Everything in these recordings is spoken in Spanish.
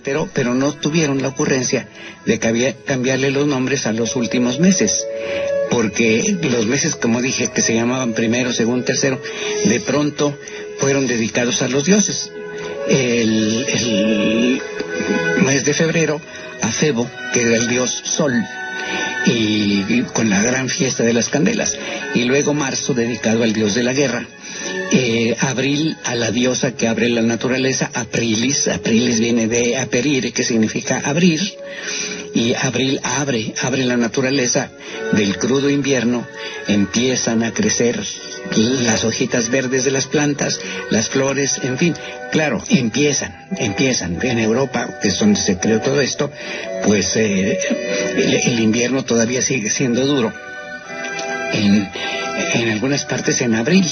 Pero no tuvieron la ocurrencia de cambiarle los nombres a los últimos meses, porque los meses, como dije, que se llamaban primero, segundo, tercero, de pronto fueron dedicados a los dioses. El mes de febrero a Febo, que era el dios Sol, y con la gran fiesta de las candelas, y luego marzo dedicado al dios de la guerra. Abril a la diosa que abre la naturaleza, Aprilis viene de aperire, que significa abrir, y abril abre la naturaleza del crudo invierno, empiezan a crecer las hojitas verdes de las plantas, las flores, en fin, claro, empiezan, en Europa, que es donde se creó todo esto, pues el invierno todavía sigue siendo duro, en algunas partes en abril,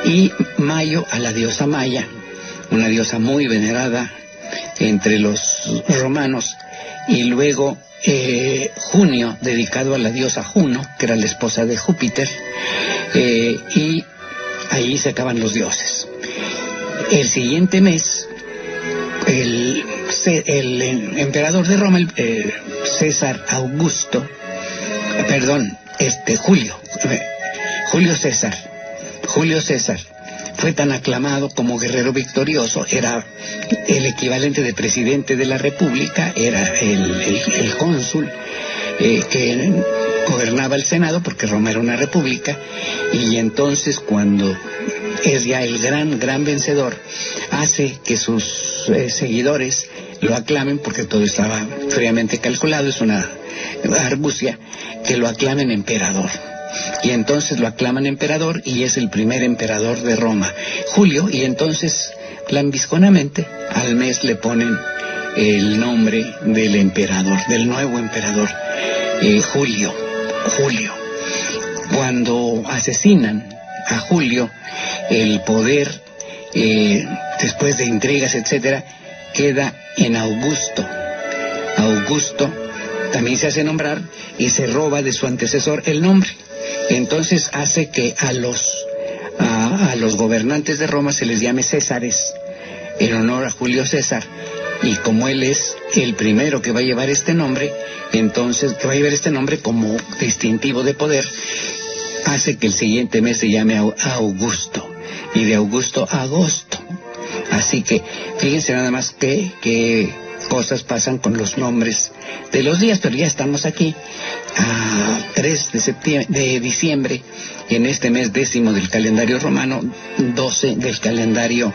y mayo a la diosa Maya, una diosa muy venerada entre los romanos, y luego junio dedicado a la diosa Juno, que era la esposa de Júpiter, y ahí se acaban los dioses. El siguiente mes, el emperador de Roma, César Augusto, Julio César fue tan aclamado como guerrero victorioso, era el equivalente de presidente de la República, era el cónsul que gobernaba el Senado, porque Roma era una república, y entonces cuando es ya el gran vencedor, hace que sus seguidores lo aclamen, porque todo estaba fríamente calculado, es una argucia, que lo aclamen emperador. Y entonces lo aclaman emperador y es el primer emperador de Roma, Julio, y entonces lambisconamente al mes le ponen el nombre del emperador, del nuevo emperador, Julio. Cuando asesinan a Julio, el poder, después de intrigas, etcétera, queda en Augusto. Augusto también se hace nombrar y se roba de su antecesor el nombre. Entonces hace que a los gobernantes de Roma se les llame Césares, en honor a Julio César, y como él es el primero que va a llevar este nombre, entonces, que va a llevar este nombre como distintivo de poder, hace que el siguiente mes se llame Augusto, y de Augusto a agosto. Así que fíjense nada más que cosas pasan con los nombres de los días, pero ya estamos aquí a 3 de diciembre, en este mes 10 del calendario romano, 12 del calendario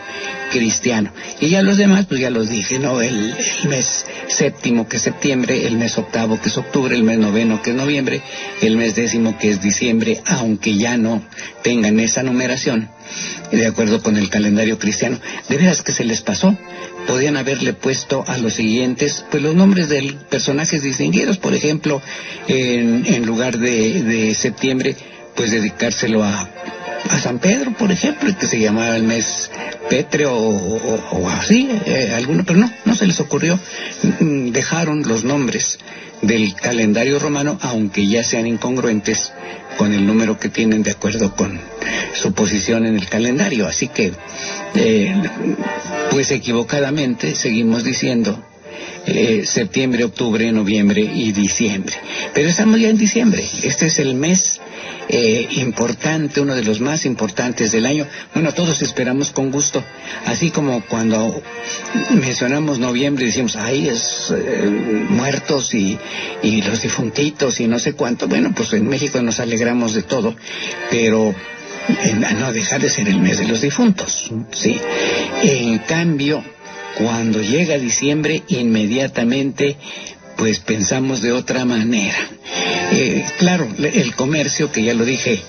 cristiano. Y ya los demás, pues ya los dije, ¿no? El mes séptimo, que es septiembre, el mes octavo, que es octubre, el mes noveno, que es noviembre, el mes 10, que es diciembre, aunque ya no tengan esa numeración, de acuerdo con el calendario cristiano. De veras que se les pasó. Podían haberle puesto a los siguientes, pues los nombres de personajes distinguidos, por ejemplo, en lugar de septiembre, pues dedicárselo a San Pedro, por ejemplo, que se llamaba el mes pétreo o así, alguno, pero no se les ocurrió. Dejaron los nombres del calendario romano, aunque ya sean incongruentes con el número que tienen de acuerdo con su posición en el calendario. Así que, pues equivocadamente seguimos diciendo septiembre, octubre, noviembre y diciembre. Pero estamos ya en diciembre. Este es el mes importante, uno de los más importantes del año. Bueno, todos esperamos con gusto, así como cuando mencionamos noviembre decimos, ay, es muertos y los difuntitos y no sé cuánto. Bueno, pues en México nos alegramos de todo, pero no deja de ser el mes de los difuntos, ¿sí? En cambio, cuando llega diciembre, inmediatamente pues pensamos de otra manera. Claro, el comercio, que ya lo dije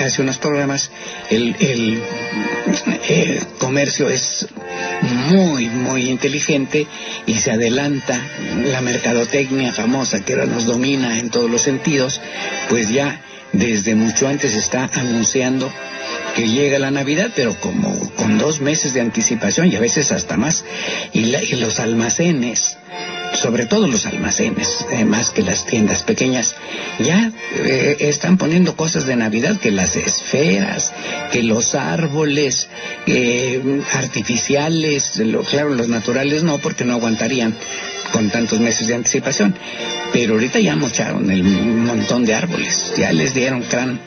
hace unos programas, el comercio es muy inteligente y se adelanta. La mercadotecnia famosa que ahora nos domina en todos los sentidos, pues ya desde mucho antes está anunciando que llega la Navidad, pero como con 2 meses de anticipación y a veces hasta más. Y los almacenes, sobre todo los almacenes, más que las tiendas pequeñas, ya están poniendo cosas de Navidad, que las esferas, que los árboles artificiales, claro, los naturales no, porque no aguantarían con tantos meses de anticipación. Pero ahorita ya mocharon el montón de árboles, ya les dieron crán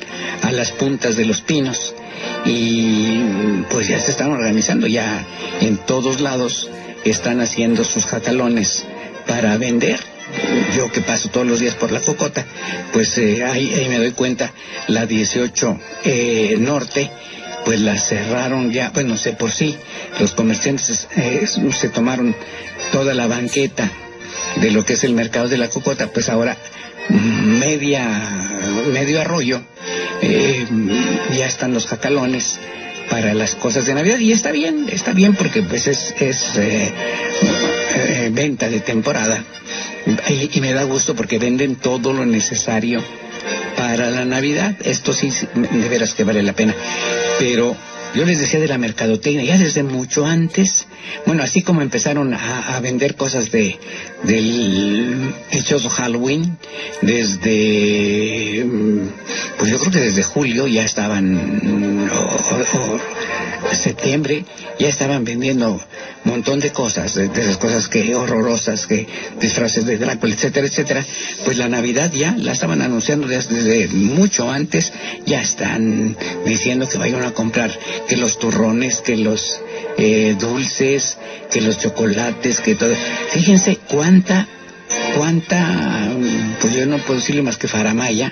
a las puntas de los pinos y pues ya se están organizando, ya en todos lados están haciendo sus jacalones para vender. Yo que paso todos los días por la Cocota, pues ahí me doy cuenta, la 18 Norte, pues la cerraron ya, pues no sé, por sí, los comerciantes se tomaron toda la banqueta de lo que es el mercado de la Cocota, pues ahora medio arroyo, ya están los jacalones para las cosas de Navidad, y está bien porque pues es venta de temporada, y me da gusto porque venden todo lo necesario para la Navidad. Esto sí, de veras que vale la pena. Pero yo les decía de la mercadotecnia, ya desde mucho antes, bueno, así como empezaron a vender cosas del dichoso Halloween, desde, pues yo creo que desde julio ya estaban, o septiembre, ya estaban vendiendo un montón de cosas, de esas cosas que horrorosas, que disfraces de Drácula, etcétera, etcétera. Pues la Navidad ya la estaban anunciando desde mucho antes, ya están diciendo que vayan a comprar que los turrones, que los dulces, que los chocolates, que todo. Fíjense cuánta, pues yo no puedo decirle más que faramaya,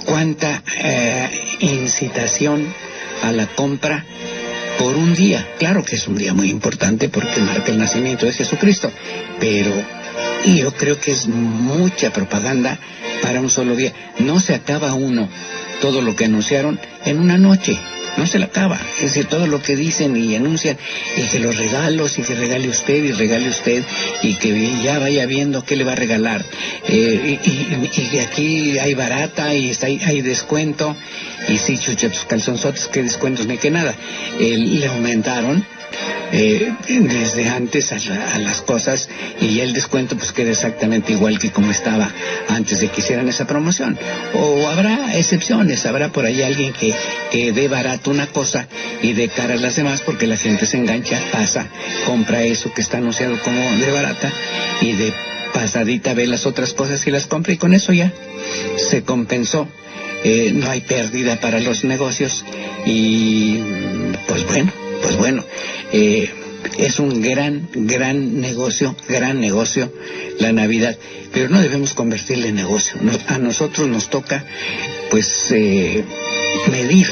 cuánta incitación a la compra por un día. Claro que es un día muy importante porque marca el nacimiento de Jesucristo, pero yo creo que es mucha propaganda para un solo día. No se acaba uno todo lo que anunciaron en una noche, no se la acaba. Es decir, todo lo que dicen y anuncian, y que los regalos, y que regale usted, y que ya vaya viendo qué le va a regalar, y que aquí hay barata, y hay descuento, y sí, chucha, tus calzonzotes, qué descuentos ni qué nada. Le aumentaron desde antes a las cosas, y el descuento pues queda exactamente igual que como estaba antes de que hicieran esa promoción. O habrá excepciones, habrá por ahí alguien que dé barato una cosa y dé cara a las demás, porque la gente se engancha, pasa, compra eso que está anunciado como de barata, y de pasadita ve las otras cosas y las compra, y con eso ya se compensó. No hay pérdida para los negocios, y pues bueno, es un gran negocio la Navidad, pero no debemos convertirle en negocio. A nosotros nos toca pues medir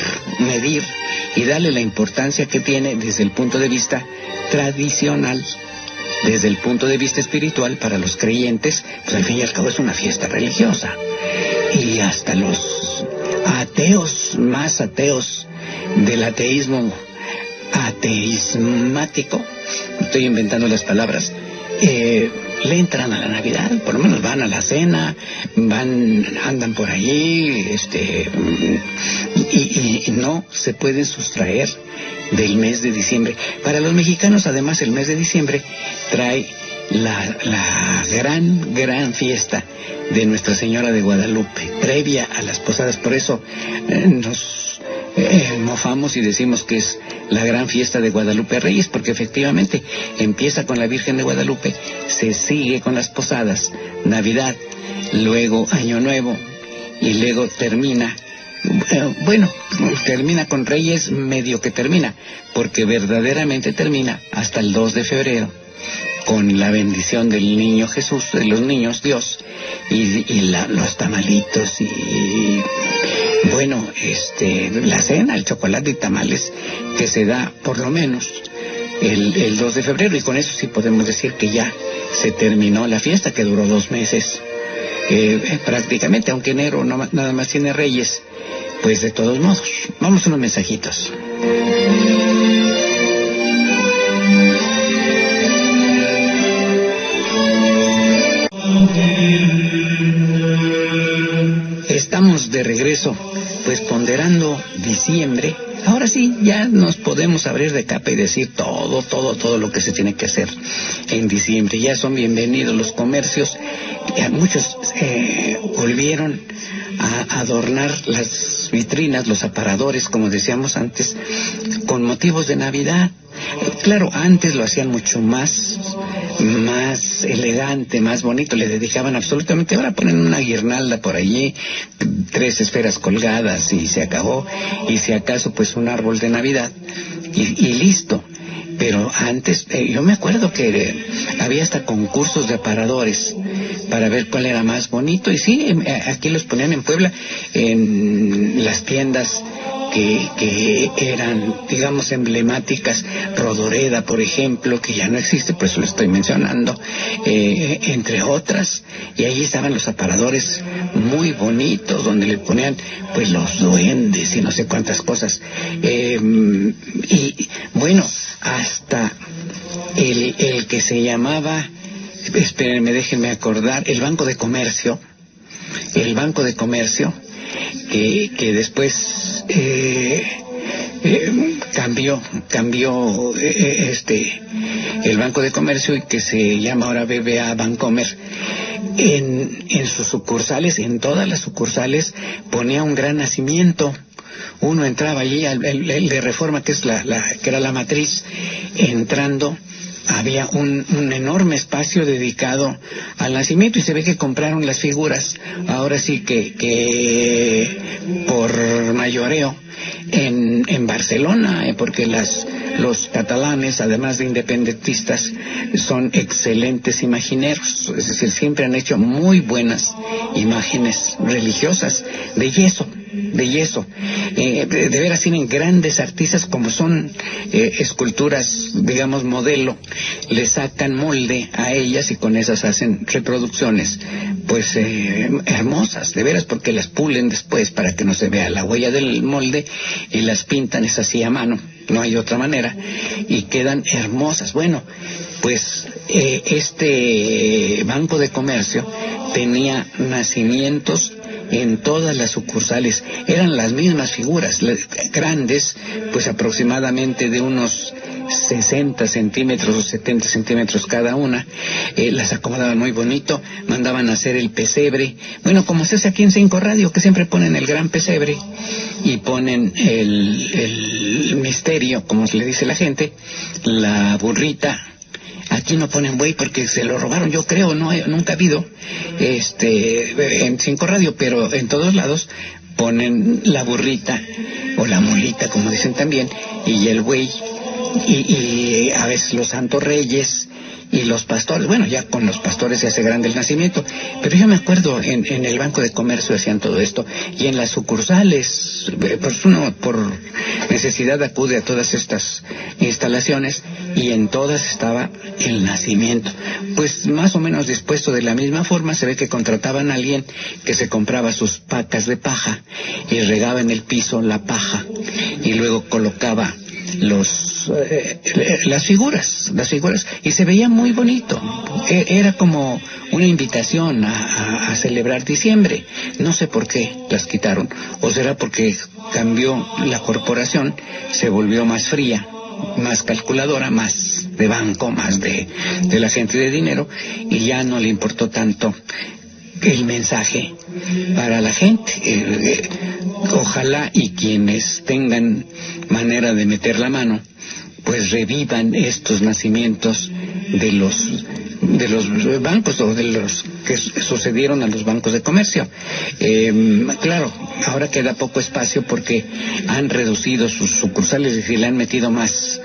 y darle la importancia que tiene desde el punto de vista tradicional. Desde el punto de vista espiritual, para los creyentes, pues al fin y al cabo es una fiesta religiosa, y hasta los ateos, más ateos del ateísmo ateísmático, estoy inventando las palabras, le entran a la Navidad, por lo menos van a la cena, andan por allí, y no se pueden sustraer del mes de diciembre. Para los mexicanos, además, el mes de diciembre trae la gran fiesta de Nuestra Señora de Guadalupe, previa a las posadas. Por eso nos mofamos y decimos que es la gran fiesta de Guadalupe Reyes, porque efectivamente empieza con la Virgen de Guadalupe, se sigue con las posadas, Navidad, luego Año Nuevo, y luego termina con Reyes, medio que termina, porque verdaderamente termina hasta el 2 de febrero, con la bendición del niño Jesús, de los niños Dios, y los tamalitos, y bueno, la cena, el chocolate y tamales, que se da por lo menos el 2 de febrero, y con eso sí podemos decir que ya se terminó la fiesta, que duró 2 meses, prácticamente, aunque enero nada más tiene Reyes. Pues de todos modos, vamos a unos mensajitos. Estamos de regreso eso, pues ponderando diciembre, ahora sí, ya nos podemos abrir de capa y decir todo lo que se tiene que hacer en diciembre. Ya son bienvenidos los comercios, ya muchos volvieron a adornar las vitrinas, los aparadores, como decíamos antes, con motivos de Navidad. Claro, antes lo hacían mucho más elegante, más bonito, le dedicaban absolutamente, ahora ponen una guirnalda por allí, 3 esferas colgadas y se acabó, y si acaso pues un árbol de Navidad y listo. Pero antes, yo me acuerdo que había hasta concursos de aparadores para ver cuál era más bonito, y sí, aquí los ponían en Puebla, en las tiendas que eran, digamos, emblemáticas. Rodoreda, por ejemplo, que ya no existe, por eso lo estoy mencionando, entre otras, y ahí estaban los aparadores muy bonitos, donde le ponían pues los duendes y no sé cuántas cosas, y bueno, hasta el que se llamaba, espérenme, déjenme acordar, el Banco de Comercio, que después cambió el Banco de Comercio, y que se llama ahora BBA Bancomer. En sus sucursales, en todas las sucursales, ponía un gran nacimiento. Uno entraba allí, el de Reforma, que era la matriz, entrando, había un enorme espacio dedicado al nacimiento, y se ve que compraron las figuras, ahora sí que por mayoreo, en Barcelona, porque los catalanes, además de independentistas, son excelentes imagineros, es decir, siempre han hecho muy buenas imágenes religiosas de yeso. De veras tienen grandes artistas, como son esculturas, digamos, modelo, le sacan molde a ellas y con esas hacen reproducciones, pues hermosas, de veras, porque las pulen después para que no se vea la huella del molde, y las pintan, es así a mano, no hay otra manera, y quedan hermosas. Bueno, pues este Banco de Comercio tenía nacimientos en todas las sucursales. Eran las mismas figuras, grandes, pues aproximadamente de unos 60 centímetros o 70 centímetros cada una. Las acomodaban muy bonito, mandaban a hacer el pesebre, bueno, como se hace aquí en 5 Radio, que siempre ponen el gran pesebre y ponen el misterio, como se le dice la gente, la burrita. Aquí no ponen buey porque se lo robaron, yo creo, nunca ha habido en 5 Radio, pero en todos lados ponen la burrita o la mulita, como dicen también, y el buey, y a veces los santos reyes y los pastores. Bueno, ya con los pastores se hace grande el nacimiento, pero yo me acuerdo en el Banco de Comercio hacían todo esto, y en las sucursales, pues uno por necesidad acude a todas estas instalaciones, y en todas estaba el nacimiento, pues más o menos dispuesto de la misma forma. Se ve que contrataban a alguien que se compraba sus pacas de paja y regaba en el piso la paja, y luego colocaba las figuras, y se veía muy bonito. Era como una invitación a celebrar diciembre. No sé por qué las quitaron, o será porque cambió la corporación, se volvió más fría, más calculadora, más de banco, más de la gente de dinero, y ya no le importó tanto el mensaje para la gente. Ojalá y quienes tengan manera de meter la mano, pues revivan estos nacimientos de los bancos, o de los que sucedieron a los bancos de comercio. Claro, ahora queda poco espacio porque han reducido sus sucursales, es decir, le han metido más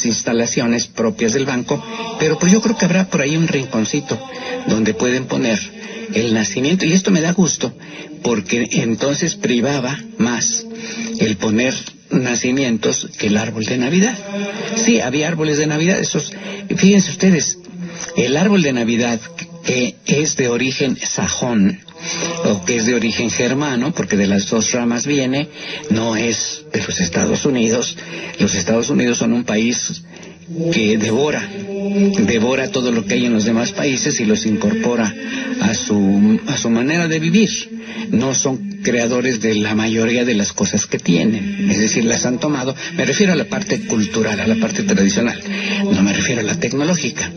instalaciones propias del banco, pero pues yo creo que habrá por ahí un rinconcito donde pueden poner el nacimiento, y esto me da gusto porque entonces privaba más el poner nacimientos que el árbol de Navidad. Sí, había árboles de Navidad, fíjense ustedes, el árbol de Navidad que es de origen sajón, o que es de origen germano, porque de las 2 ramas viene, no es de los Estados Unidos. Los Estados Unidos son un país que devora devora todo lo que hay en los demás países y los incorpora a su manera de vivir. No son creadores de la mayoría de las cosas que tienen, es decir, las han tomado. Me refiero a la parte cultural, a la parte tradicional, no me refiero a la tecnológica.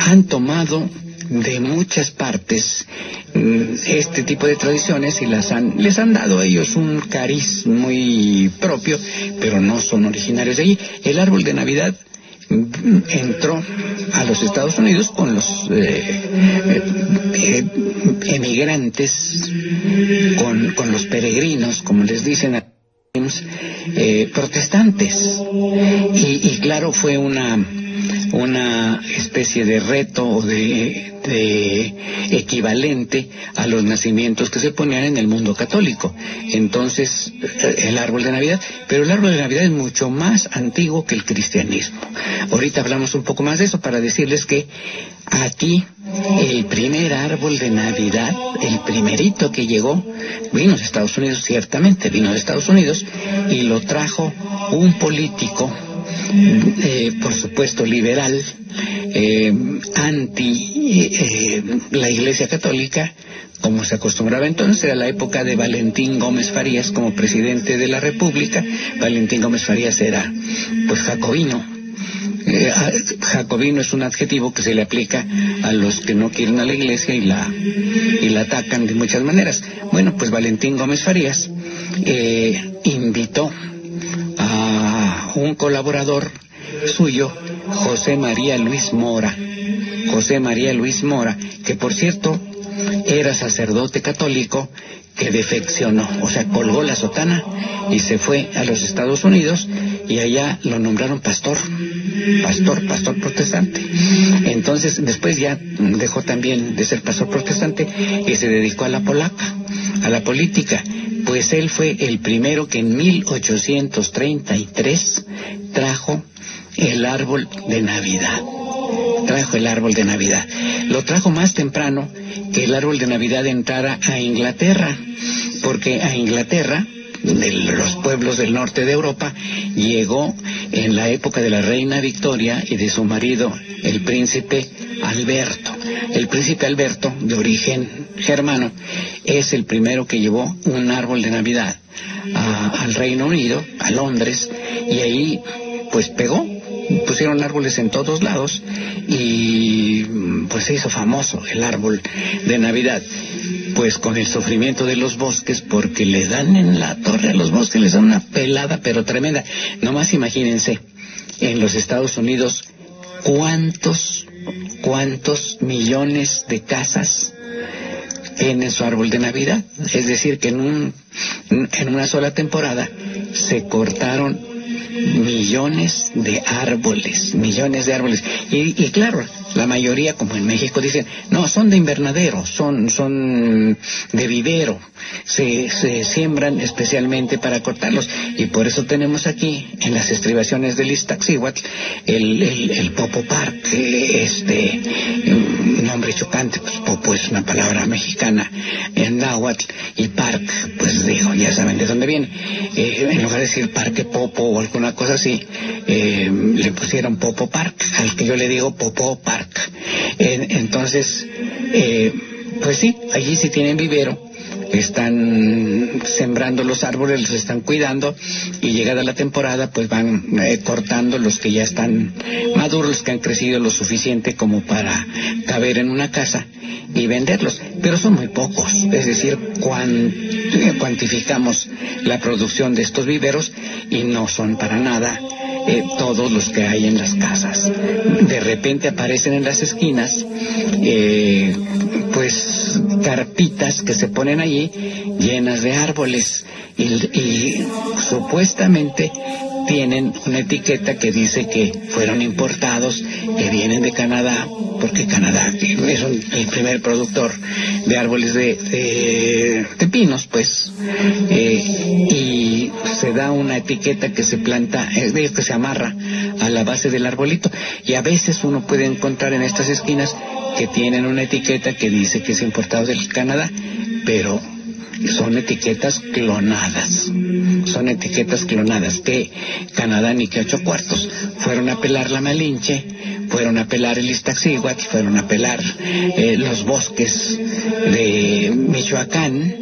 Han tomado de muchas partes este tipo de tradiciones y les han dado a ellos un cariz muy propio, pero no son originarios de allí. El árbol de Navidad entró a los Estados Unidos con los emigrantes, con los peregrinos, como les dicen, protestantes, y claro, fue una especie de reto o de equivalente a los nacimientos que se ponían en el mundo católico. Entonces, el árbol de Navidad, pero el árbol de Navidad es mucho más antiguo que el cristianismo. Ahorita hablamos un poco más de eso para decirles que aquí el primer árbol de Navidad, el primerito que llegó, vino de Estados Unidos, ciertamente vino de Estados Unidos, y lo trajo un político, por supuesto liberal, anti la Iglesia Católica, como se acostumbraba entonces. Era la época de Valentín Gómez Farías como presidente de la República. Valentín Gómez Farías era, pues, jacobino. Jacobino es un adjetivo que se le aplica a los que no quieren a la Iglesia y la atacan de muchas maneras. Bueno, pues Valentín Gómez Farías invitó a un colaborador suyo, José María Luis Mora, que por cierto era sacerdote católico que defeccionó, o sea, colgó la sotana y se fue a los Estados Unidos, y allá lo nombraron pastor protestante. Entonces, después ya dejó también de ser pastor protestante y se dedicó a la política. Pues él fue el primero que en 1833 trajo el árbol de Navidad. Lo trajo más temprano que el árbol de Navidad entrara a Inglaterra, porque a Inglaterra, de los pueblos del norte de Europa, llegó en la época de la reina Victoria y de su marido, el príncipe Alberto. El príncipe Alberto, de origen germano, es el primero que llevó un árbol de Navidad al Reino Unido, a Londres, y ahí pues pegó. Pusieron árboles en todos lados y pues se hizo famoso el árbol de Navidad, pues con el sufrimiento de los bosques, porque le dan en la torre a los bosques, les dan una pelada pero tremenda. Nomás imagínense, en los Estados Unidos, cuántos millones de casas tienen su árbol de Navidad. Es decir, que en una sola temporada se cortaron millones de árboles. Y claro, la mayoría, como en México, dicen, no, son de invernadero, son de vivero, se siembran especialmente para cortarlos, y por eso tenemos aquí, en las estribaciones del Iztaccíhuatl, el Popo Park, nombre chocante, pues Popo es una palabra mexicana en náhuatl, y Park, pues digo, ya saben de dónde viene. En lugar de decir Parque Popo o alguna cosa así, le pusieron Popo Park, al que yo le digo Popo Park. Entonces, pues sí, allí sí tienen vivero, están sembrando los árboles, los están cuidando, y llegada la temporada pues van cortando los que ya están maduros, los que han crecido lo suficiente como para caber en una casa y venderlos, pero son muy pocos. Es decir, cuantificamos la producción de estos viveros y no son para nada todos los que hay en las casas. De repente aparecen en las esquinas pues carpitas que se ponen allí llenas de árboles, y supuestamente tienen una etiqueta que dice que fueron importados, que vienen de Canadá, porque Canadá es el primer productor de árboles de pinos, pues, y se da una etiqueta que se planta, que se amarra a la base del arbolito, y a veces uno puede encontrar en estas esquinas que tienen una etiqueta que dice que es importado del Canadá, pero son etiquetas clonadas. Son etiquetas clonadas que Canadá ni que 8 cuartos. Fueron a pelar la Malinche, fueron a pelar el Iztaccíhuatl, fueron a pelar los bosques de Michoacán,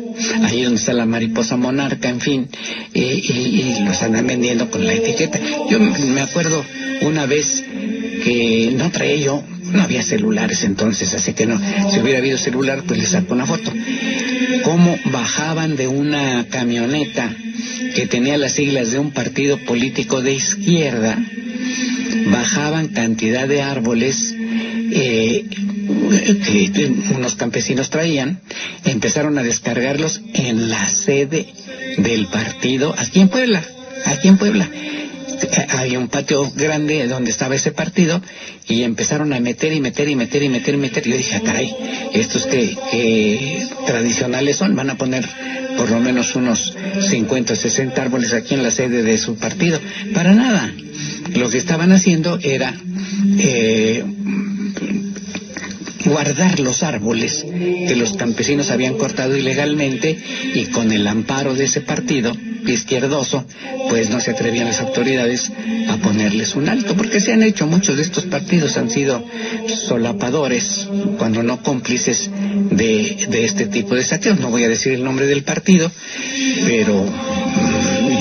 ahí donde está la mariposa monarca, en fin, y los andan vendiendo con la etiqueta. Yo me acuerdo una vez que no traía yo, no había celulares entonces, así que no, si hubiera habido celular, pues les saco una foto. Cómo bajaban de una camioneta que tenía las siglas de un partido político de izquierda, bajaban cantidad de árboles que unos campesinos traían, empezaron a descargarlos en la sede del partido, aquí en Puebla. Había un patio grande donde estaba ese partido y empezaron a meter. Yo dije, caray, estos que tradicionales son, van a poner por lo menos unos 50 o 60 árboles aquí en la sede de su partido. Para nada. Lo que estaban haciendo era guardar los árboles que los campesinos habían cortado ilegalmente, y con el amparo de ese partido izquierdoso, pues no se atrevían las autoridades a ponerles un alto, porque se han hecho, muchos de estos partidos han sido solapadores, cuando no cómplices de este tipo de saqueos. No voy a decir el nombre del partido, pero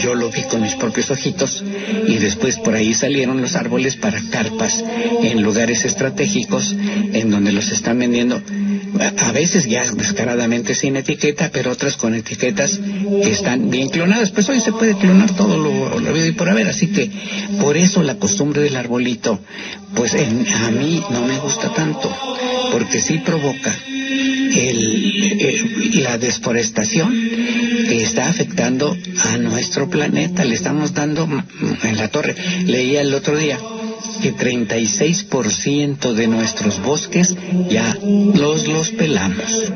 yo lo vi con mis propios ojitos, y después por ahí salieron los árboles para carpas en lugares estratégicos en donde los están vendiendo, a veces ya descaradamente sin etiqueta, pero otras con etiquetas que están bien clonadas. Pues hoy se puede clonar todo lo habido y por haber, así que por eso la costumbre del arbolito, pues a mí no me gusta tanto, porque sí provoca la desforestación que está afectando a nuestro planeta. Le estamos dando en la torre. Leía el otro día que 36% de nuestros bosques ya los pelamos,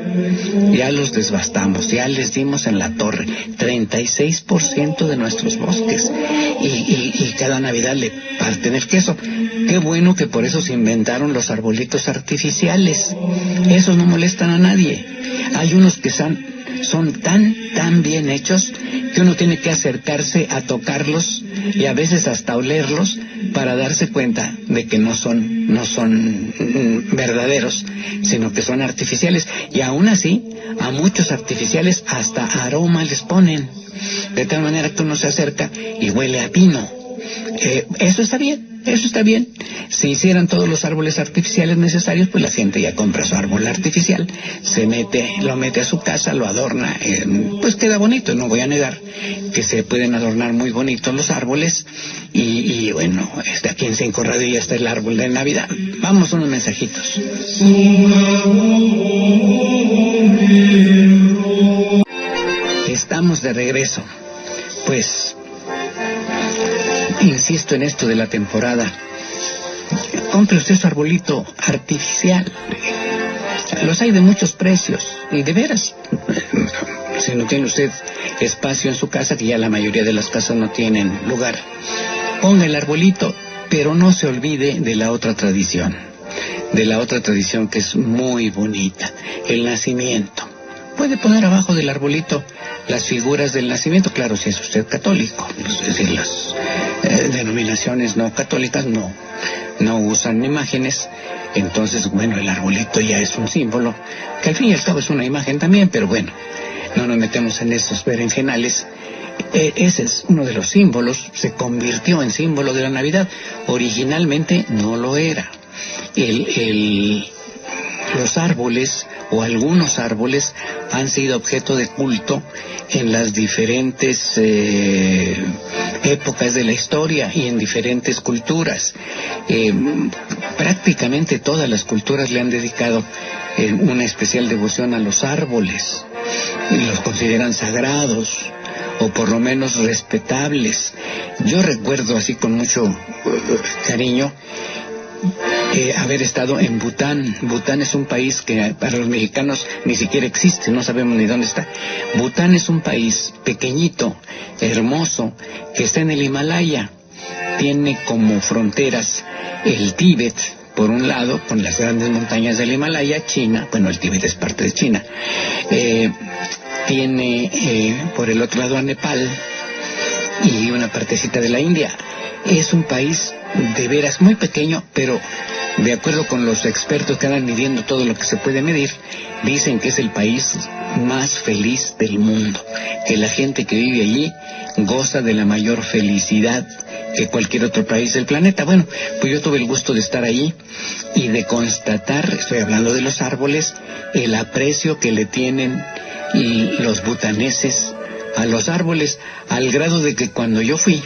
ya los desbastamos, ya les dimos en la torre. 36% de nuestros bosques, y cada Navidad le parten el queso. Qué bueno que por eso se inventaron los arbolitos artificiales. Esos no molestan a nadie. Hay unos que son tan bien hechos que uno tiene que acercarse a tocarlos y a veces hasta olerlos para darse cuenta de que no son verdaderos, sino que son artificiales. Y aún así, a muchos artificiales hasta aroma les ponen, de tal manera que uno se acerca y huele a pino. Eso está bien. Si hicieran todos los árboles artificiales necesarios, pues la gente ya compra su árbol artificial, lo mete a su casa, lo adorna, pues queda bonito. No voy a negar que se pueden adornar muy bonitos los árboles, y bueno, aquí en Cinco Radillas está el árbol de Navidad. Vamos a unos mensajitos. Estamos de regreso. Pues insisto en esto de la temporada. Compre usted su arbolito artificial. Los hay de muchos precios, y de veras, si no tiene usted espacio en su casa, que ya la mayoría de las casas no tienen lugar, ponga el arbolito, pero no se olvide de la otra tradición que es muy bonita, el nacimiento. Puede poner abajo del arbolito las figuras del nacimiento, claro, si es usted católico. Es decir, las denominaciones no católicas no usan imágenes. Entonces, bueno, el arbolito ya es un símbolo, que al fin y al cabo es una imagen también, pero bueno, no nos metemos en esos berenjenales. Ese es uno de los símbolos, se convirtió en símbolo de la Navidad. Originalmente no lo era. Los árboles, o algunos árboles, han sido objeto de culto en las diferentes épocas de la historia y en diferentes culturas. Prácticamente todas las culturas le han dedicado una especial devoción a los árboles, y los consideran sagrados, o por lo menos respetables. Yo recuerdo así con mucho cariño haber estado en Bután. Bután es un país que para los mexicanos ni siquiera existe, no sabemos ni dónde está. Bután es un país pequeñito, hermoso, que está en el Himalaya. Tiene como fronteras el Tíbet, por un lado, con las grandes montañas del Himalaya. China, bueno, el Tíbet es parte de China. Tiene por el otro lado a Nepal y una partecita de la India. Es un país de veras muy pequeño, pero de acuerdo con los expertos que andan midiendo todo lo que se puede medir, dicen que es el país más feliz del mundo, que la gente que vive allí goza de la mayor felicidad que cualquier otro país del planeta. Bueno, pues yo tuve el gusto de estar allí y de constatar, estoy hablando de los árboles, el aprecio que le tienen los butaneses a los árboles, al grado de que cuando yo fui,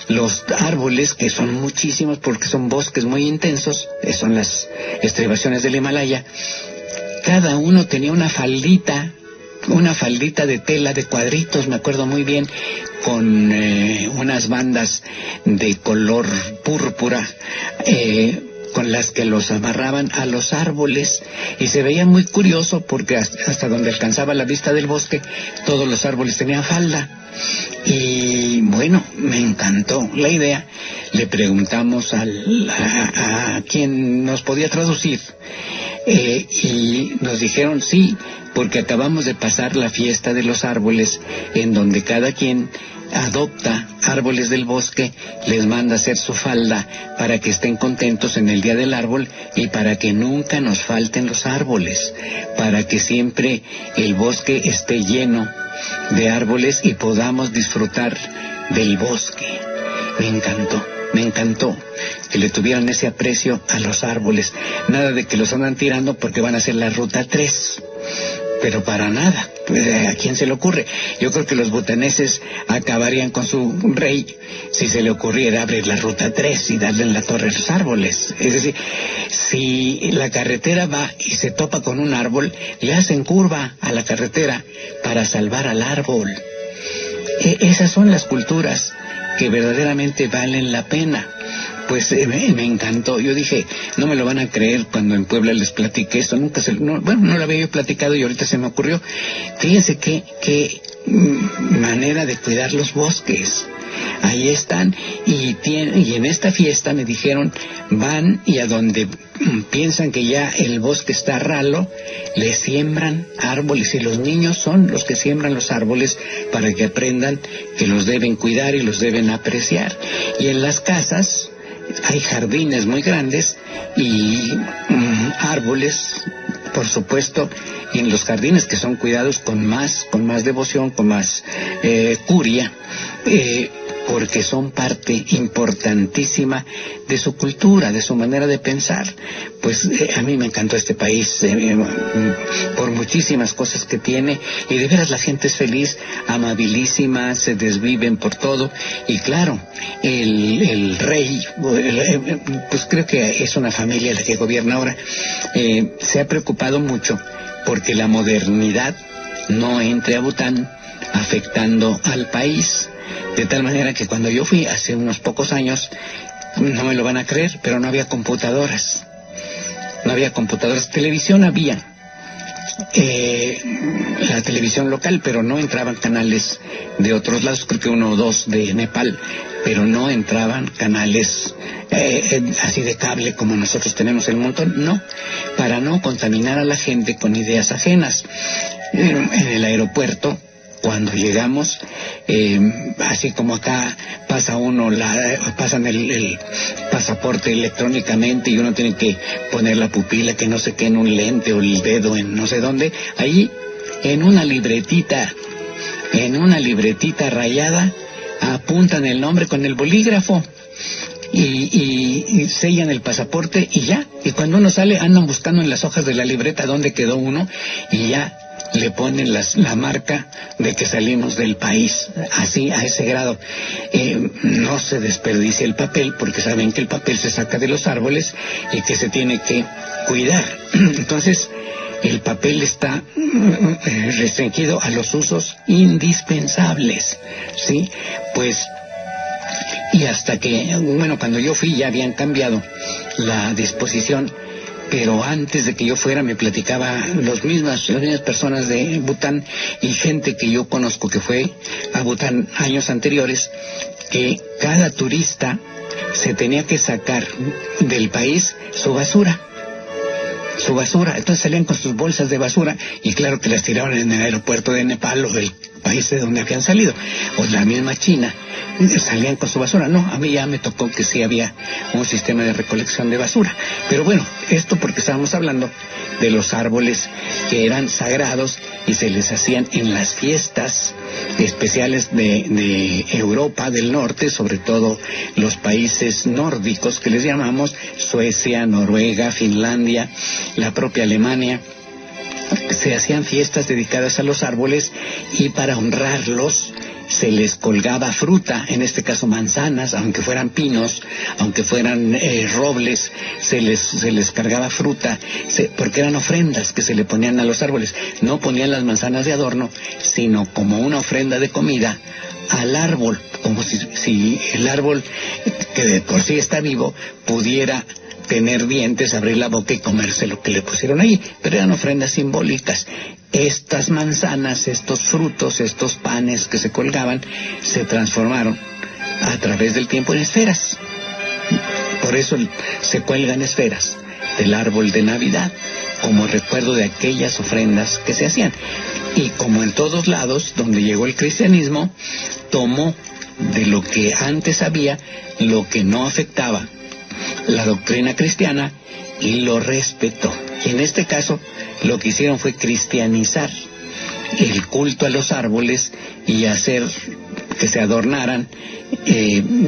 los árboles, que son muchísimos porque son bosques muy intensos, son las estribaciones del Himalaya, cada uno tenía una faldita de tela de cuadritos, me acuerdo muy bien, con unas bandas de color púrpura, con las que los amarraban a los árboles, y se veía muy curioso porque hasta donde alcanzaba la vista del bosque, todos los árboles tenían falda. Y bueno, me encantó la idea. Le preguntamos a quien nos podía traducir, y nos dijeron sí, porque acabamos de pasar la fiesta de los árboles, en donde cada quien adopta árboles del bosque, les manda hacer su falda para que estén contentos en el día del árbol y para que nunca nos falten los árboles, para que siempre el bosque esté lleno de árboles y podamos disfrutar del bosque. Me encantó que le tuvieran ese aprecio a los árboles. Nada de que los andan tirando porque van a hacer la ruta 3. Pero para nada, ¿a quién se le ocurre? Yo creo que los butaneses acabarían con su rey si se le ocurriera abrir la ruta 3 y darle en la torre a los árboles. Es decir, si la carretera va y se topa con un árbol, le hacen curva a la carretera para salvar al árbol. Esas son las culturas que verdaderamente valen la pena. Pues me encantó. Yo dije, no me lo van a creer cuando en Puebla les platiqué esto. No lo había yo platicado y ahorita se me ocurrió. Fíjense qué manera de cuidar los bosques. Ahí están, y en esta fiesta me dijeron, van y a donde piensan que ya el bosque está ralo, le siembran árboles, y los niños son los que siembran los árboles para que aprendan que los deben cuidar y los deben apreciar. Y en las casas hay jardines muy grandes y árboles, por supuesto, y en los jardines que son cuidados con más devoción, con más curia, porque son parte importantísima de su cultura, de su manera de pensar. Pues a mí me encantó este país, por muchísimas cosas que tiene, y de veras la gente es feliz, amabilísima, se desviven por todo. Y claro, el rey, pues creo que es una familia la que gobierna ahora, se ha preocupado mucho porque la modernidad no entre a Bután afectando al país. De tal manera que cuando yo fui hace unos pocos años, no me lo van a creer, pero no había computadoras. Televisión había, la televisión local, pero no entraban canales de otros lados, creo que 1 o 2 de Nepal, pero no entraban canales así de cable como nosotros tenemos el montón, no, para no contaminar a la gente con ideas ajenas. En el aeropuerto, cuando llegamos, así como acá pasan el pasaporte electrónicamente y uno tiene que poner la pupila, que no sé qué, en un lente o el dedo en no sé dónde, ahí en una libretita rayada apuntan el nombre con el bolígrafo y sellan el pasaporte y ya. Y cuando uno sale andan buscando en las hojas de la libreta dónde quedó uno y ya le ponen la marca de que salimos del país, así, a ese grado. No se desperdicia el papel, porque saben que el papel se saca de los árboles y que se tiene que cuidar. Entonces, el papel está restringido a los usos indispensables, ¿sí? Pues, y hasta que, bueno, cuando yo fui ya habían cambiado la disposición, pero antes de que yo fuera me platicaba las mismas personas de Bután y gente que yo conozco que fue a Bután años anteriores, que cada turista se tenía que sacar del país su basura. Entonces salían con sus bolsas de basura y claro que las tiraban en el aeropuerto de Nepal o del país de donde habían salido, o la misma China, salían con su basura. No, a mí ya me tocó que sí había un sistema de recolección de basura. Pero bueno, esto porque estábamos hablando de los árboles que eran sagrados y se les hacían en las fiestas especiales de Europa del Norte, sobre todo los países nórdicos que les llamamos, Suecia, Noruega, Finlandia, la propia Alemania. Se hacían fiestas dedicadas a los árboles y para honrarlos se les colgaba fruta, en este caso manzanas, aunque fueran pinos, aunque fueran robles, se les cargaba fruta, porque eran ofrendas que se le ponían a los árboles. No ponían las manzanas de adorno, sino como una ofrenda de comida al árbol, como si el árbol, que de por sí está vivo, pudiera tener dientes, abrir la boca y comerse lo que le pusieron ahí, pero eran ofrendas simbólicas. Estas manzanas, estos frutos, estos panes que se colgaban, se transformaron a través del tiempo en esferas. Por eso se cuelgan esferas del árbol de Navidad, como recuerdo de aquellas ofrendas que se hacían. Y como en todos lados donde llegó el cristianismo, tomó de lo que antes había, lo que no afectaba la doctrina cristiana, y lo respetó. Y en este caso lo que hicieron fue cristianizar el culto a los árboles y hacer que se adornaran,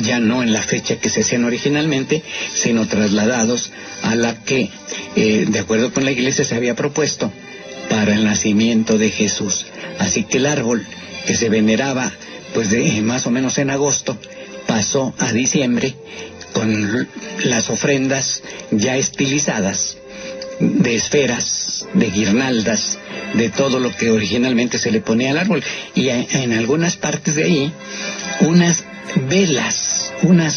ya no en la fecha que se hacían originalmente, sino trasladados a la que, de acuerdo con la Iglesia, se había propuesto para el nacimiento de Jesús. Así que el árbol que se veneraba pues más o menos en agosto pasó a diciembre, con las ofrendas ya estilizadas de esferas, de guirnaldas, de todo lo que originalmente se le ponía al árbol. Y en algunas partes de ahí, unas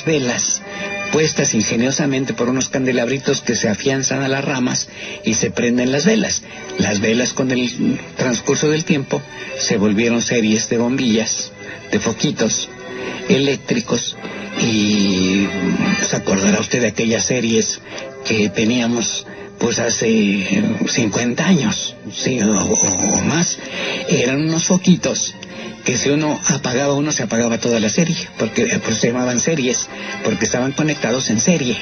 velas puestas ingeniosamente por unos candelabritos que se afianzan a las ramas y se prenden las velas. Las velas, con el transcurso del tiempo, se volvieron series de bombillas, de foquitos eléctricos. Y se acordará usted de aquellas series que teníamos pues hace 50 años, sí, o más. Eran unos foquitos que si uno apagaba uno, se apagaba toda la serie, porque pues se llamaban series, porque estaban conectados en serie.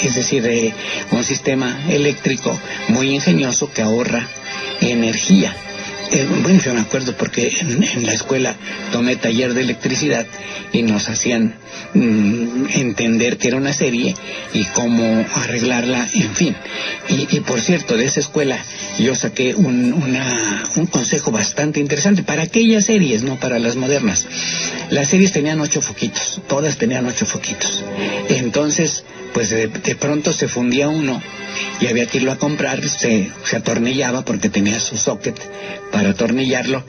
Es decir, un sistema eléctrico muy ingenioso que ahorra energía. Bueno, yo me acuerdo porque en la escuela tomé taller de electricidad y nos hacían entender que era una serie y cómo arreglarla, en fin. Y por cierto, de esa escuela yo saqué un consejo bastante interesante para aquellas series, no para las modernas. Las series tenían 8 foquitos, todas tenían 8 foquitos. Entonces, pues de pronto se fundía uno y había que irlo a comprar, se atornillaba porque tenía su socket para atornillarlo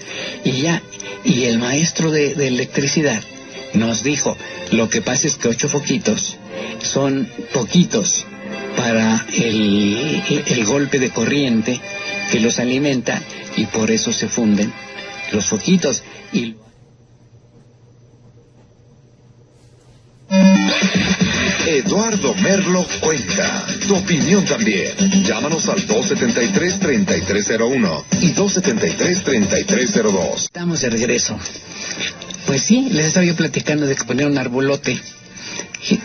y ya. Y el maestro de electricidad nos dijo, lo que pasa es que 8 foquitos son poquitos para el golpe de corriente que los alimenta y por eso se funden los foquitos. Y Eduardo Merlo cuenta. Tu opinión también. Llámanos al 273-3301 y 273-3302. Estamos de regreso. Pues sí, les estaba yo platicando de que poner un arbolote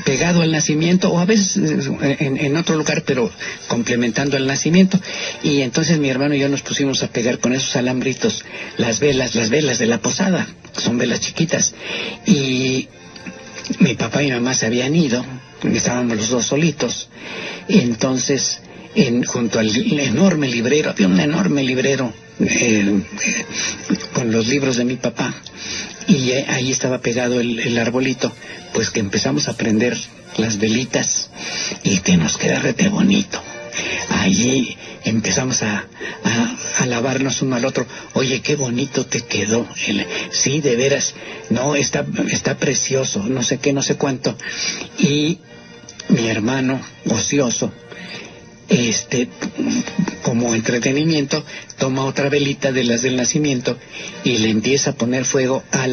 pegado al nacimiento, o a veces en otro lugar, pero complementando al nacimiento. Y entonces mi hermano y yo nos pusimos a pegar con esos alambritos las velas de la posada, son velas chiquitas. Y mi papá y mi mamá se habían ido, estábamos los dos solitos. Y entonces, junto al enorme librero, había un enorme librero con los libros de mi papá. Y ahí estaba pegado el arbolito, pues que empezamos a prender las velitas y que nos queda rete bonito. Allí empezamos a alabarnos uno al otro. Oye, qué bonito te quedó. Sí, de veras. No, está precioso. No sé qué, no sé cuánto. Y mi hermano, ocioso, como entretenimiento, toma otra velita de las del nacimiento y le empieza a poner fuego a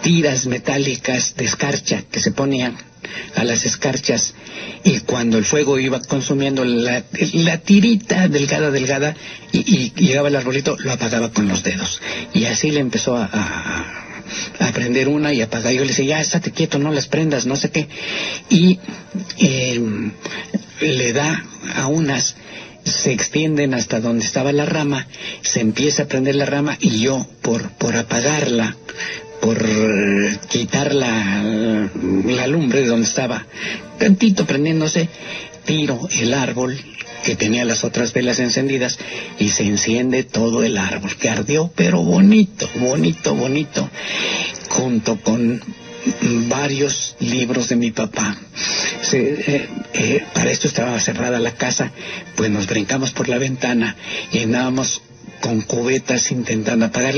tiras metálicas de escarcha que se ponían a las escarchas, y cuando el fuego iba consumiendo la tirita delgada y llegaba el arbolito, lo apagaba con los dedos, y así le empezó a prender una y apagar. Yo le decía, ya estate quieto, no las prendas, no sé qué, y le da a unas, se extienden hasta donde estaba la rama, se empieza a prender la rama, y yo por apagarla, por quitar la lumbre de donde estaba tantito prendiéndose, tiro el árbol que tenía las otras velas encendidas, y se enciende todo el árbol, que ardió, pero bonito, junto con varios libros de mi papá. Para esto estaba cerrada la casa, pues nos brincamos por la ventana y andábamos con cubetas intentando apagar.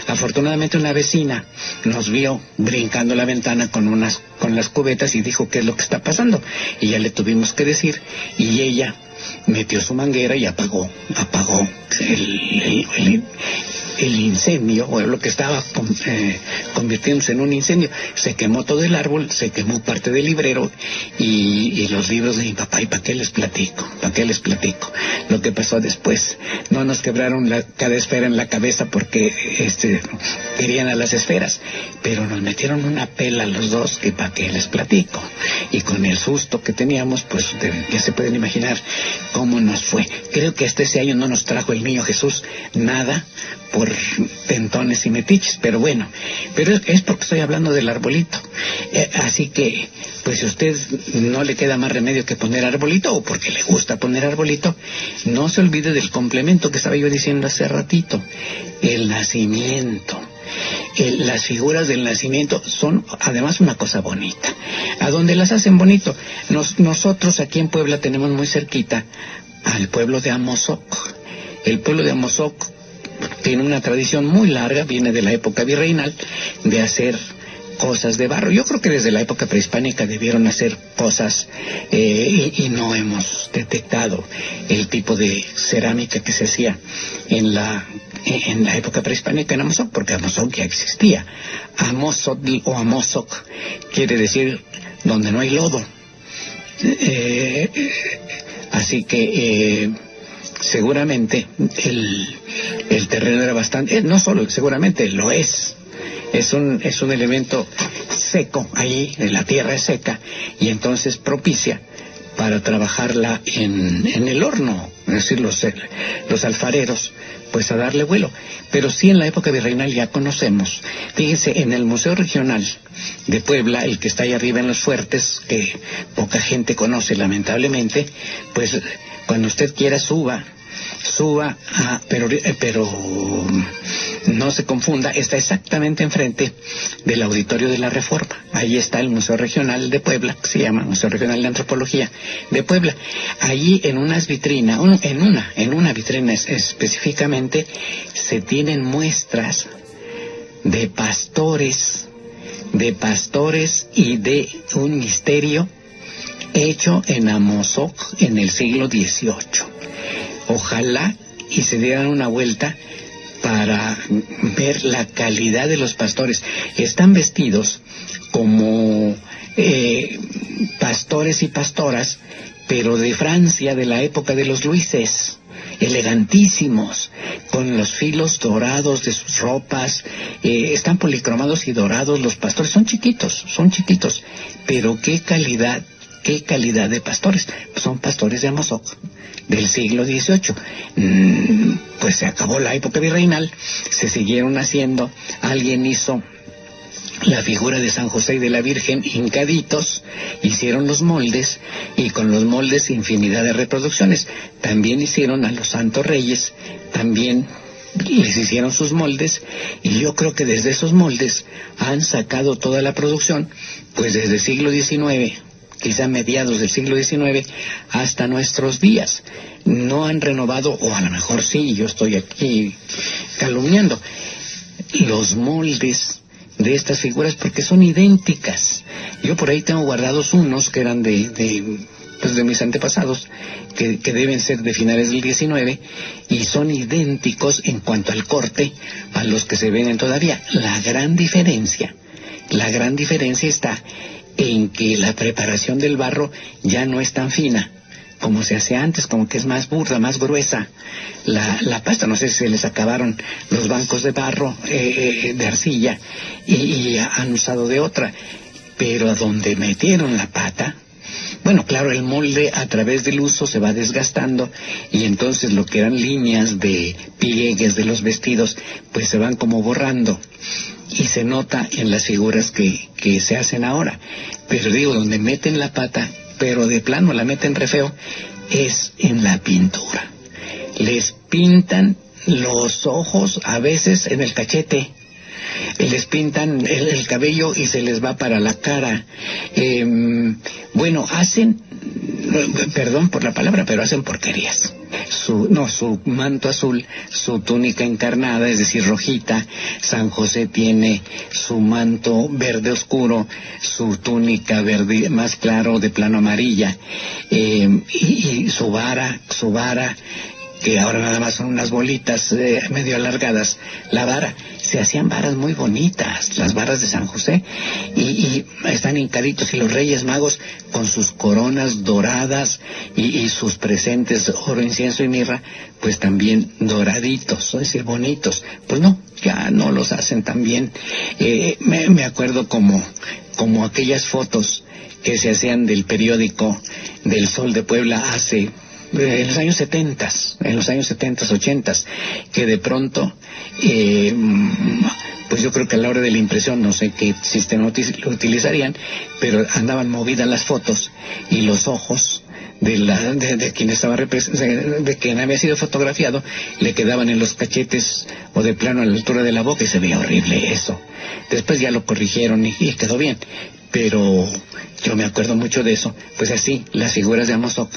Afortunadamente una vecina nos vio brincando la ventana con las cubetas y dijo, ¿qué es lo que está pasando? Y ya le tuvimos que decir, y ella metió su manguera y apagó el incendio, o lo que estaba convirtiéndose en un incendio. Se quemó todo el árbol, se quemó parte del librero y los libros de mi papá. ¿Y para qué les platico lo que pasó después? No nos quebraron cada esfera en la cabeza porque querían a las esferas, pero nos metieron una pela los dos, que para qué les platico. Y con el susto que teníamos, pues ya se pueden imaginar cómo nos fue. Creo que hasta ese año no nos trajo el niño Jesús nada, por tentones y metiches, pero bueno, pero es porque estoy hablando del arbolito. Así que, pues si a usted no le queda más remedio que poner arbolito, o porque le gusta poner arbolito, no se olvide del complemento que estaba yo diciendo hace ratito, el nacimiento. Las figuras del nacimiento son además una cosa bonita. ¿A dónde las hacen bonito? Nosotros aquí en Puebla tenemos muy cerquita al pueblo de Amozoc. El pueblo de Amozoc tiene una tradición muy larga, viene de la época virreinal, de hacer cosas de barro. Yo creo que desde la época prehispánica debieron hacer cosas y no hemos detectado el tipo de cerámica que se hacía en la época prehispánica en Amozoc, porque Amozoc ya existía. Amozotl o Amozoc quiere decir donde no hay lodo. Así que seguramente el terreno era bastante, no solo seguramente, lo es un elemento seco, ahí la tierra es seca, y entonces propicia para trabajarla en el horno, es decir, los alfareros, pues a darle vuelo. Pero sí, en la época virreinal ya conocemos, fíjense, en el Museo Regional de Puebla, el que está ahí arriba en Los Fuertes, que poca gente conoce lamentablemente, pues cuando usted quiera suba, pero no se confunda, está exactamente enfrente del Auditorio de la Reforma. Ahí está el Museo Regional de Puebla, que se llama Museo Regional de Antropología de Puebla. Allí en unas vitrinas, en una vitrina específicamente, se tienen muestras de pastores y de un misterio hecho en Amozoc en el siglo XVIII. Ojalá y se dieran una vuelta para ver la calidad de los pastores. Están vestidos como pastores y pastoras, pero de Francia, de la época de los Luises, elegantísimos, con los filos dorados de sus ropas. Están policromados y dorados los pastores. Son chiquitos, pero qué calidad de pastores. Son pastores de Amozoc del siglo XVIII. Pues se acabó la época virreinal, se siguieron haciendo. Alguien hizo la figura de San José y de la Virgen hincaditos, hicieron los moldes, y con los moldes infinidad de reproducciones. También hicieron a los Santos Reyes, también les hicieron sus moldes, y yo creo que desde esos moldes han sacado toda la producción, pues desde el siglo XIX, quizá mediados del siglo XIX, hasta nuestros días. No han renovado, o a lo mejor sí, yo estoy aquí calumniando, los moldes de estas figuras, porque son idénticas. Yo por ahí tengo guardados unos que eran de mis antepasados, que deben ser de finales del XIX, y son idénticos en cuanto al corte a los que se ven todavía. La gran diferencia La gran diferencia está en que la preparación del barro ya no es tan fina como se hacía antes, como que es más burda, más gruesa la pasta. No sé si se les acabaron los bancos de barro, de arcilla, y han usado de otra, pero a donde metieron la pata, bueno, claro, el molde a través del uso se va desgastando, y entonces lo que eran líneas de pliegues de los vestidos pues se van como borrando, y se nota en las figuras que se hacen ahora. Pero digo, donde meten la pata, pero de plano la meten re feo, es en la pintura. Les pintan los ojos, a veces en el cachete, les pintan el cabello y se les va para la cara. Bueno, hacen, perdón por la palabra, pero hacen porquerías. Su manto azul, su túnica encarnada, es decir, rojita. San José tiene su manto verde oscuro, su túnica verde más claro, de plano amarilla, y su vara, que ahora nada más son unas bolitas medio alargadas. La vara, se hacían varas muy bonitas, las varas de San José, y están hincaditos, y los Reyes Magos con sus coronas doradas y sus presentes, oro, incienso y mirra, pues también doraditos, es decir, bonitos. Pues no, ya no los hacen tan bien. Me acuerdo como aquellas fotos que se hacían del periódico del Sol de Puebla hace... en los años 70, 80, que de pronto, pues yo creo que a la hora de la impresión, no sé qué sistema utilizarían, pero andaban movidas las fotos, y los ojos de quien estaba de quien había sido fotografiado le quedaban en los cachetes o de plano a la altura de la boca, y se veía horrible eso. Después ya lo corrigieron y quedó bien, pero yo me acuerdo mucho de eso. Pues así, las figuras de Amozoc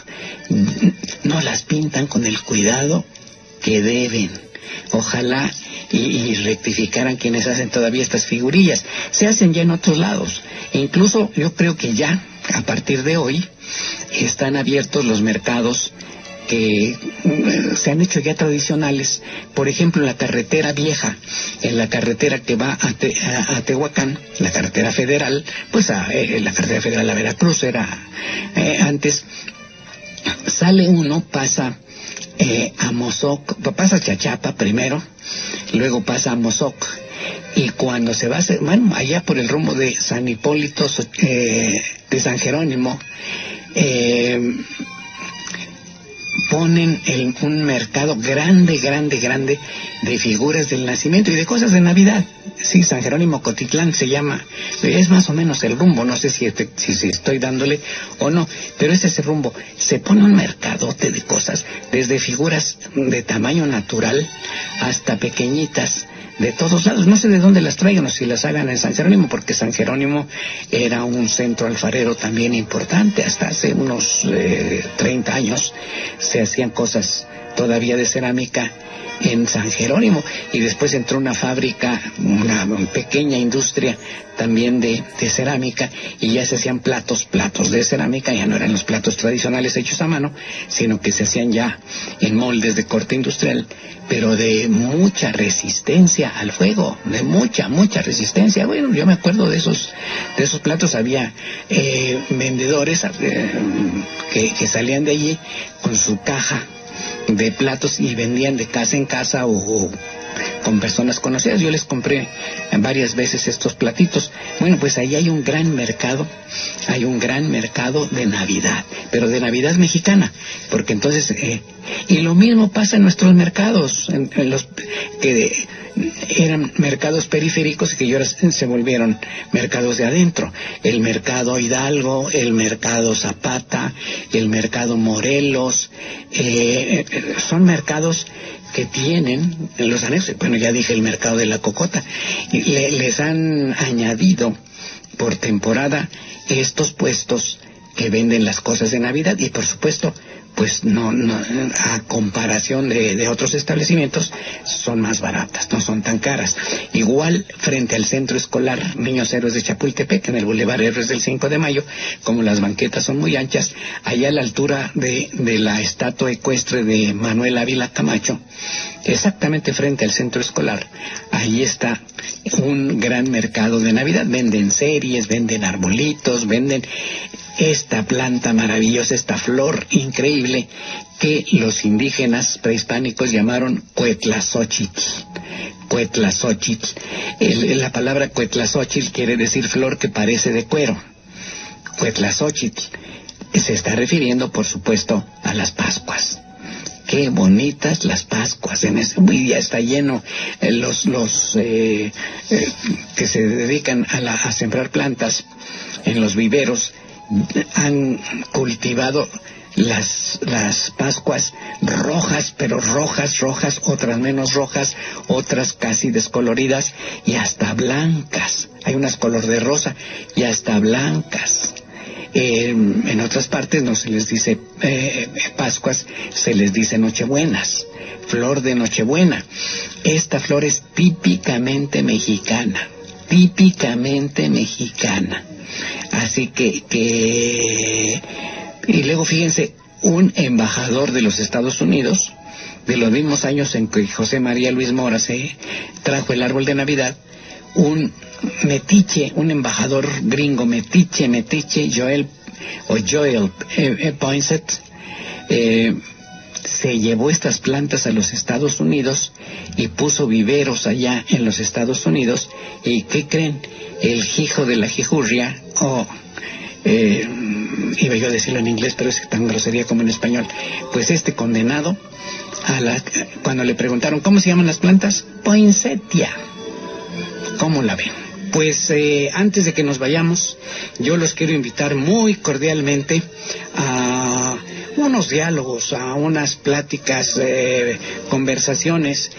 no las pintan con el cuidado que deben. Ojalá y rectificaran quienes hacen todavía estas figurillas. Se hacen ya en otros lados. Incluso yo creo que ya, a partir de hoy, están abiertos los mercados que se han hecho ya tradicionales. Por ejemplo, en la carretera vieja, en la carretera que va a Tehuacán, la carretera federal, pues la carretera federal a Veracruz era antes, sale uno, pasa a Amozoc, pasa a Chachapa primero, luego pasa a Amozoc, y cuando se va a hacer, bueno, allá por el rumbo de San Hipólito, de San Jerónimo, ponen un mercado grande de figuras del nacimiento y de cosas de Navidad. Sí, San Jerónimo Cotitlán se llama, es más o menos el rumbo, no sé si estoy dándole o no, pero es ese rumbo. Se pone un mercadote de cosas, desde figuras de tamaño natural hasta pequeñitas, de todos lados. No sé de dónde las traigan o si las hagan en San Jerónimo, porque San Jerónimo era un centro alfarero también importante. Hasta hace unos 30 años se hacían cosas todavía de cerámica en San Jerónimo, y después entró una fábrica, una pequeña industria también de cerámica, y ya se hacían platos de cerámica. Ya no eran los platos tradicionales hechos a mano, sino que se hacían ya en moldes de corte industrial, pero de mucha resistencia al fuego, de mucha resistencia. Bueno, yo me acuerdo de esos platos. Había vendedores que salían de allí con su caja de platos y vendían de casa en casa o con personas conocidas. Yo les compré varias veces estos platitos. Bueno, pues ahí hay un gran mercado de Navidad, pero de Navidad mexicana, porque entonces y lo mismo pasa en nuestros mercados, en los que eran mercados periféricos y que ahora se volvieron mercados de adentro. El mercado Hidalgo, el mercado Zapata, el mercado Morelos, son mercados que tienen en los anexos. Bueno, ya dije el mercado de la Cocota, y les han añadido por temporada estos puestos que venden las cosas de Navidad, y por supuesto pues no, a comparación de otros establecimientos, son más baratas, no son tan caras. Igual frente al centro escolar Niños Héroes de Chapultepec, en el Boulevard Héroes del 5 de Mayo, como las banquetas son muy anchas, allá a la altura de la estatua ecuestre de Manuel Ávila Camacho, exactamente frente al centro escolar, ahí está un gran mercado de Navidad. Venden series, venden arbolitos, venden esta planta maravillosa, esta flor increíble que los indígenas prehispánicos llamaron Cuetlazóchitl. Cuetlazóchitl. La palabra Cuetlazóchitl quiere decir flor que parece de cuero. Cuetlazóchitl se está refiriendo, por supuesto, a las Pascuas. Qué bonitas las Pascuas. En ese día está lleno los que se dedican a sembrar plantas en los viveros. Han cultivado las Pascuas rojas, pero rojas, otras menos rojas, otras casi descoloridas y hasta blancas. Hay unas color de rosa y hasta blancas. En otras partes no se les dice Pascuas, se les dice Nochebuenas, flor de Nochebuena. Esta flor es típicamente mexicana. Así que y luego fíjense, un embajador de los Estados Unidos, de los mismos años en que José María Luis Mora se trajo el árbol de Navidad, un metiche, un embajador gringo, metiche, Joel Poinsett, se llevó estas plantas a los Estados Unidos y puso viveros allá en los Estados Unidos. ¿Y qué creen? El hijo de la jijurria, iba yo a decirlo en inglés, pero es tan grosería como en español, pues este condenado, cuando le preguntaron ¿cómo se llaman las plantas? Poinsettia. ¿Cómo la ven? Pues antes de que nos vayamos, yo los quiero invitar muy cordialmente a unos diálogos, a unas pláticas, conversaciones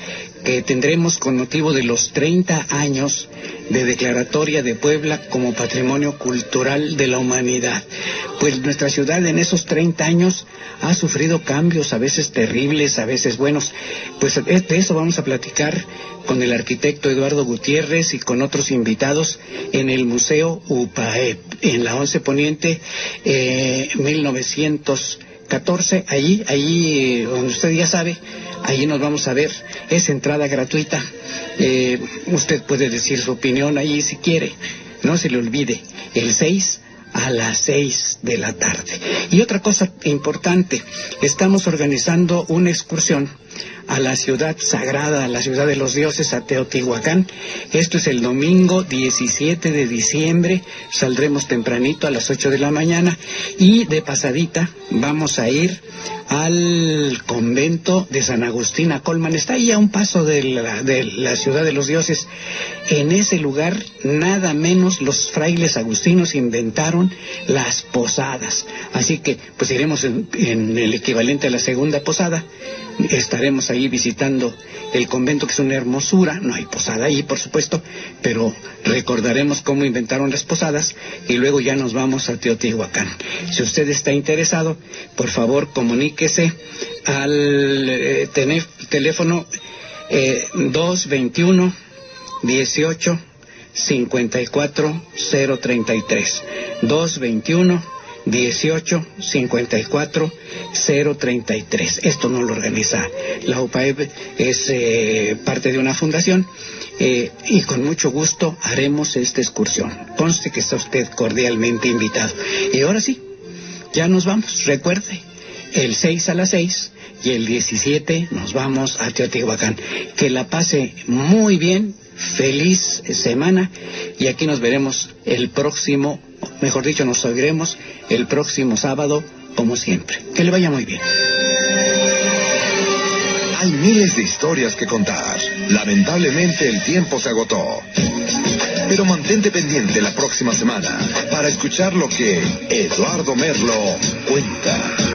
que tendremos con motivo de los 30 años de declaratoria de Puebla como Patrimonio Cultural de la Humanidad. Pues nuestra ciudad en esos 30 años ha sufrido cambios, a veces terribles, a veces buenos. Pues de eso vamos a platicar con el arquitecto Eduardo Gutiérrez y con otros invitados en el Museo UPAEP, en la 11 Poniente, 1914, allí donde usted ya sabe, allí nos vamos a ver. Es entrada gratuita. Usted puede decir su opinión allí si quiere. No se le olvide, el 6 a las 6 de la tarde. Y otra cosa importante, estamos organizando una excursión a la ciudad sagrada, a la ciudad de los dioses, a Teotihuacán. Esto es el domingo 17 de diciembre, saldremos tempranito a las 8 de la mañana y de pasadita vamos a ir al convento de San Agustín a Colman. Está ahí a un paso de la ciudad de los dioses. En ese lugar, nada menos, los frailes agustinos inventaron las posadas. Así que, pues iremos en el equivalente a la segunda posada. Estaremos ahí visitando el convento, que es una hermosura. No hay posada ahí, por supuesto, pero recordaremos cómo inventaron las posadas y luego ya nos vamos a Teotihuacán. Si usted está interesado, por favor, comuníquese al teléfono 221 18 54 033. 221 18 54 033. Esto no lo organiza la UPAEP, es parte de una fundación, y con mucho gusto haremos esta excursión. Conste que está usted cordialmente invitado. Y ahora sí, ya nos vamos. Recuerde, el 6 a las 6 y el 17 nos vamos a Teotihuacán. Que la pase muy bien, feliz semana, y aquí nos veremos el próximo, mejor dicho, nos oiremos el próximo sábado, como siempre. Que le vaya muy bien. Hay miles de historias que contar. Lamentablemente el tiempo se agotó. Pero mantente pendiente la próxima semana para escuchar lo que Eduardo Merlo cuenta.